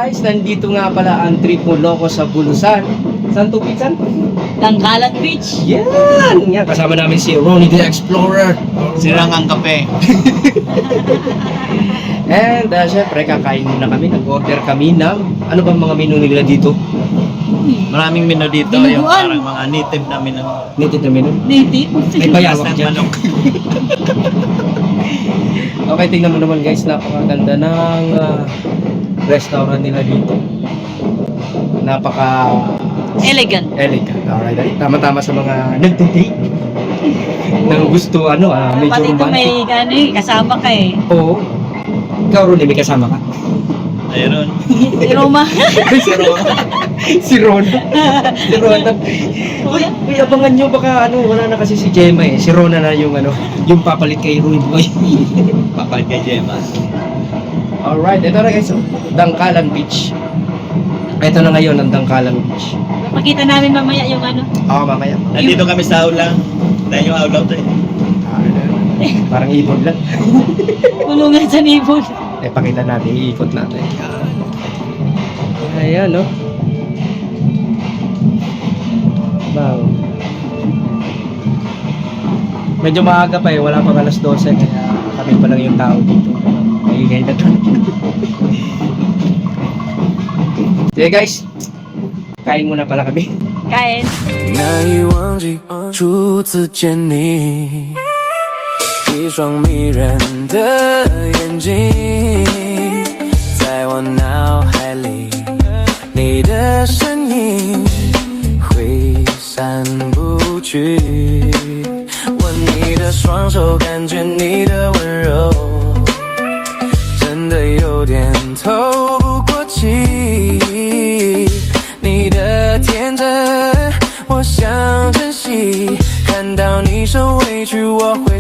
guys, nandito nga pala ang trip mo loko sa Bulusan. Saan to, Pinsan? Tangkalan Beach. Yan! Yan, kasama namin si Ronnie the Explorer. Sirang ang kape. And syempre, kakain muna kami. Nag-order kami ng, ano bang mga menu nila dito? Maraming menu dito. Dinuguan. Yung parang mga native na menu. Native na menu? Native. May bayawak Ng dyan. manok. Okay, tingnan mo naman guys, napakaganda ng restaurant nila dito. Napaka Elegant. elegant. Alright, tama-tama sa mga nagtitake. Nang gusto, medyo Pati ito may romantic. kasama ka eh. Oo. Ikaw, Ronnie, may kasama ka? Ayun. Si Roma. si Rona. Si Rona. Si Rona. Uy, abangan nyo, baka wala na kasi si Gemma eh. Si Rona na yung yung papalit kay Rudy Boy. Papalit kay Gemma. Alright, ito na guys, Dangkalan Beach. Ito na ngayon ang Dangkalan Beach. Makita namin mamaya yung Mamaya. Nandito kami sa aula. Dahil yung aula to eh. Parang ibon lang. kulungan sa nibon. Pakita natin, iikot natin. Ayan, no? Wow. Medyo maaga pa eh, wala pang alas 12, kaya kami pa lang yung tao dito. Maingay na to. Sige guys, kain muna pala kami. Kain. 难以忘记初次见你，一双迷人的眼睛，在我脑海里，你的身影挥散不去。握你的双手，感觉你的温柔，真的有点透不过气。你的天真，我想珍惜。看到你受委屈，我会